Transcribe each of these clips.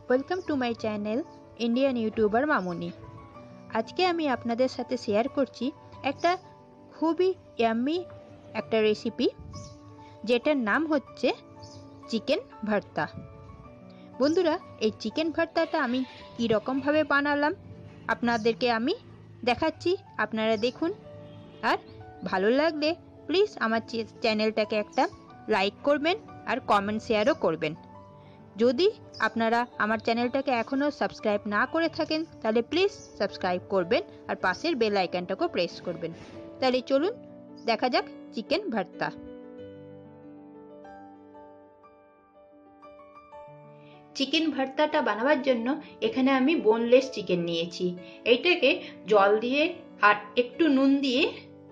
Welcome to my channel Indian YouTuber মামুনি। আজকে আমি আপনাদের সাথে শেয়ার করছি একটা খুবই ইয়াম্মি একটা রেসিপি, যেটার নাম হচ্ছে চিকেন ভর্তা। বন্ধুরা, এই চিকেন ভর্তাটা আমি কী রকমভাবে বানালাম আপনাদেরকে আমি দেখাচ্ছি, আপনারা দেখুন। আর ভালো লাগলে প্লিজ আমার চ্যানেলটাকে একটা লাইক করবেন আর কমেন্ট শেয়ারও করবেন। যদি আপনারা আমার চ্যানেলটাকে এখনও সাবস্ক্রাইব না করে থাকেন তাহলে প্লিজ সাবস্ক্রাইব করবেন আর পাশের বেল আইকনটাকেও প্রেস করবেন। তাহলে চলুন দেখা যাক চিকেন ভর্তা। চিকেন ভর্তাটা বানাবার জন্য এখানে আমি বোনলেস চিকেন নিয়েছি। এইটাকে জল দিয়ে আর একটু নুন দিয়ে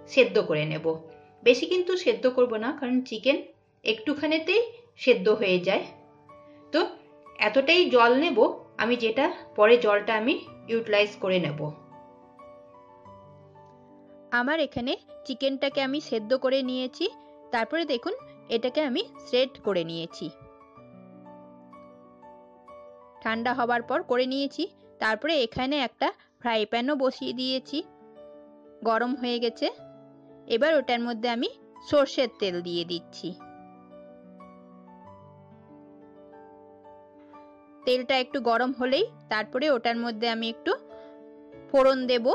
সেদ্ধ করে নেব। বেশি কিন্তু সেদ্ধ করব না, কারণ চিকেন একটুখানিতেই সেদ্ধ হয়ে যায়। তো এতটাই জল নেব আমি, যেটা পরে জলটা আমি ইউটিলাইজ করে নেব। আমার এখানে চিকেনটাকে আমি সেদ্ধ করে নিয়েছি। তারপরে দেখুন এটাকে আমি শ্রেড করে নিয়েছি, ঠান্ডা হবার পর করে নিয়েছি। তারপরে এখানে একটা ফ্রাই প্যানও বসিয়ে দিয়েছি, গরম হয়ে গেছে। এবার ওটার মধ্যে আমি সর্ষের তেল দিয়ে দিচ্ছি। তেলটা একটু গরম হলেই তারপরে ওটার মধ্যে আমি একটু ফোড়ন দেব।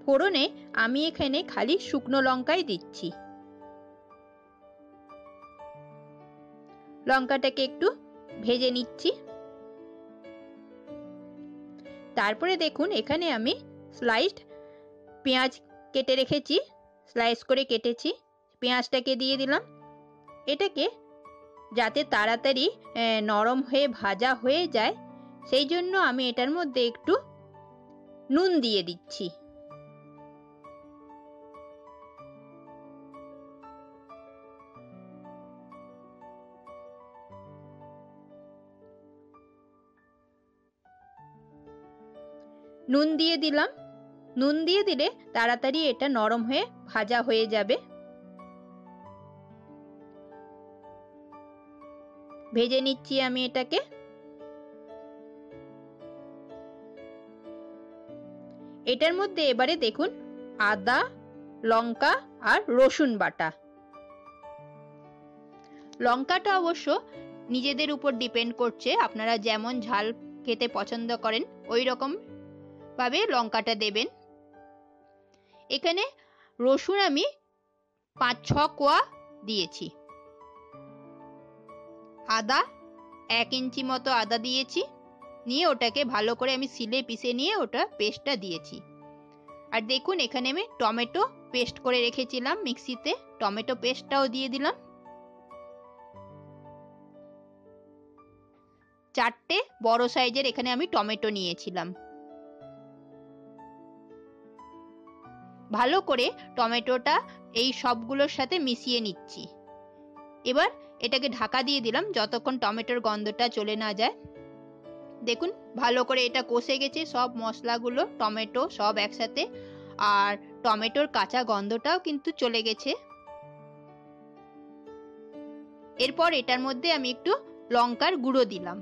ফোড়নে আমি এখানে খালি শুকনো লঙ্কাই দিচ্ছি। লঙ্কাটাকে একটু ভেজে নিচ্ছি। তারপরে দেখুন এখানে আমি স্লাইসড পেঁয়াজ কেটে রেখেছি, স্লাইস করে কেটেছি। পেঁয়াজটাকে দিয়ে দিলাম। এটাকে যাতে তাড়াতাড়ি নরম হয়ে ভাজা হয়ে যায় সেই জন্য আমি এটার মধ্যে একটু নুন দিয়ে দিচ্ছি। নুন দিয়ে দিলাম। নুন দিয়ে দিলে তাড়াতাড়ি এটা নরম হয়ে ভাজা হয়ে যাবে। ভেজে নিচ্ছি আমি এটাকে। এটার মধ্যে এবারে দেখুন আদা, লঙ্কা আর রসুন বাটা। লঙ্কাটা অবশ্য নিজেদের উপর ডিপেন্ড করছে, আপনারা যেমন ঝাল খেতে পছন্দ করেন ওই রকম ভাবে লঙ্কাটা দেবেন। এখানে রসুন আমি 5-6 কোয়া দিয়েছি। আদা 1 ইঞ্চি মতো আদা দিয়েছি। নিয়ে ওটাকে ভালো করে আমি শিলে পিষে নিয়ে ওটা পেস্টটা দিয়েছি। আর দেখুন এখানে আমি টমেটো পেস্ট করে রেখেছিলাম মিক্সিতে, টমেটো পেস্টটাও দিয়ে দিলাম। 4টে বড় সাইজের এখানে আমি টমেটো নিয়েছিলাম। ভালো করে টমেটোটা এই সবগুলোর সাথে মিশিয়ে নিচ্ছি। এবার এটাকে ঢাকা দিয়ে দিলাম যতক্ষণ টমেটোর গন্ধটা চলে না যায়। দেখুন ভালো করে এটা কষে গেছে, সব মশলাগুলো টমেটো সব একসাথে, আর টমেটোর কাঁচা গন্ধটাও কিন্তু চলে গেছে। এরপর এটার মধ্যে আমি একটু লঙ্কার গুঁড়ো দিলাম,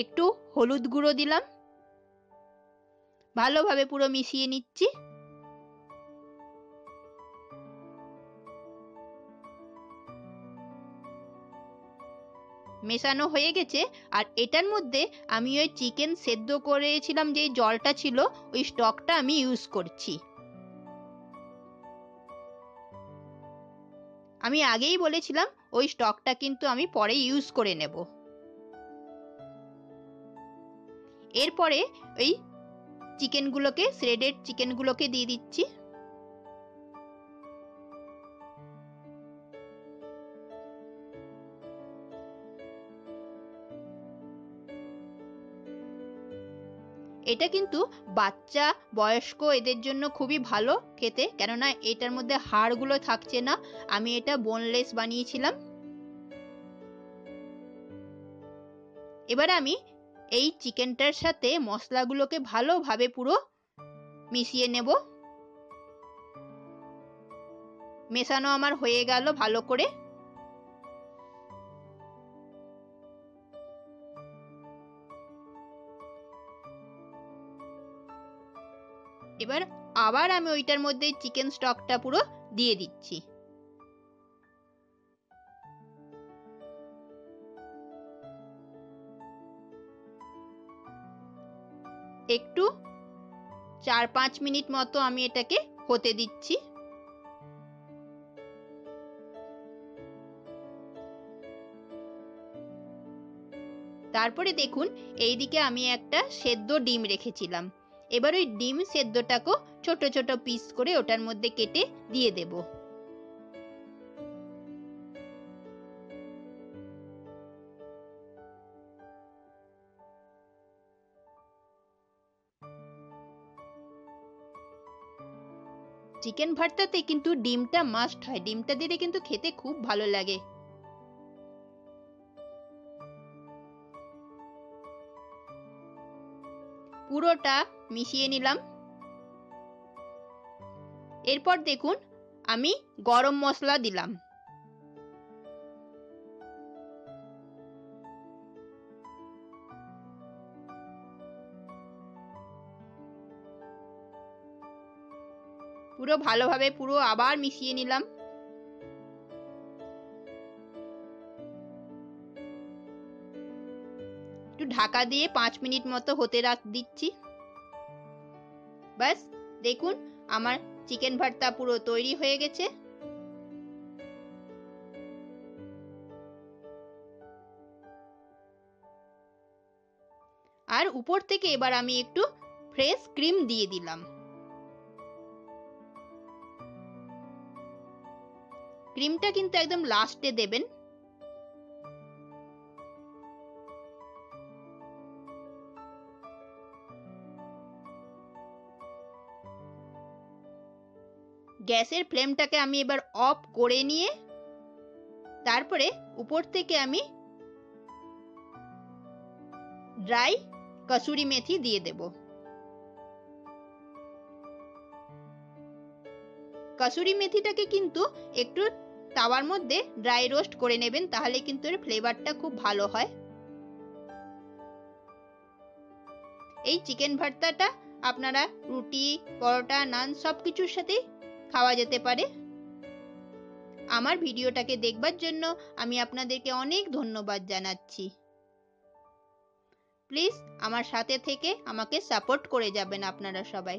একটু হলুদ গুঁড়ো দিলাম। ভালোভাবে পুরো মিশিয়ে নিচ্ছি। মেশানো হয়ে গেছে। আর এটার মধ্যে আমি ওই চিকেন সেদ্ধ করেছিলাম যে জলটা ছিল, ওই স্টকটা আমি ইউজ করছি। আমি আগেই বলেছিলাম ওই স্টকটা কিন্তু আমি পরে ইউজ করে নেব। এরপরে ওই চিকেনগুলোকে, শ্রেডেড চিকেনগুলোকে দিয়ে দিচ্ছি। এটা কিন্তু বাচ্চা, বয়স্ক এদের জন্য খুবই ভালো খেতে, কেননা এটার মধ্যে হাড়গুলো থাকছে না। আমি এটা বোনলেস বানিয়েছিলাম। এবার আমি এই চিকেনটার সাথে মশলাগুলোকে ভালোভাবে পুরো মিশিয়ে নেব। মেশানো আমার হয়ে গেল ভালো করে। এবার আবার আমি ওইটার মধ্যে চিকেন স্টকটা পুরো দিয়ে দিচ্ছি। একটু 4-5 মিনিট মতো আমি এটাকে হতে দিচ্ছি। তারপরে দেখুন এইদিকে আমি একটা সেদ্ধ ডিম রেখেছিলাম। এবার ওই ডিম সেদ্ধটাকেও ছোট ছোট পিস করে ওটার মধ্যে কেটে দিয়ে দেব। চিকেন ভর্তাতে কিন্তু ডিমটা মাস্ট হয়, ডিমটা দিলে কিন্তু খেতে খুব ভালো লাগে। পুরোটা মিশিয়ে নিলাম। এরপর দেখুন আমি গরম মশলা দিলাম। পুরো ভালোভাবে পুরো আবার মিশিয়ে নিলাম। একটু ঢাকা দিয়ে 5 মিনিট মতো হতে দিচ্ছি। ব্যাস দেখুন আমার চিকেন ভর্তা পুরো তৈরি হয়ে গেছে। আর উপর থেকে এবার আমি একটু ফ্রেশ ক্রিম দিয়ে দিলাম। ক্রিমটা কিন্তু একদম লাস্টে দেবেন। গ্যাসের ফ্লেমটাকে আমি এবার অফ করে নিয়ে তারপরে উপর থেকে আমি ড্রাই কসুরি মেথি দিয়ে দেব। কসুরি মেথিটাকে কিন্তু একটু তাওয়ার মধ্যে ড্রাই রোস্ট করে নেবেন, তাহলে কিন্তু এর ফ্লেভারটা খুব ভালো হয়। এই চিকেন ভর্তাটা আপনারা রুটি, পরোটা, নান সবকিছুর সাথেই খাওয়া যেতে পারে। আমার ভিডিওটাকে দেখবার জন্য আমি আপনাদেরকে অনেক ধন্যবাদ জানাচ্ছি। প্লিজ আমার সাথে থেকে আমাকে সাপোর্ট করে যাবেন আপনারা সবাই।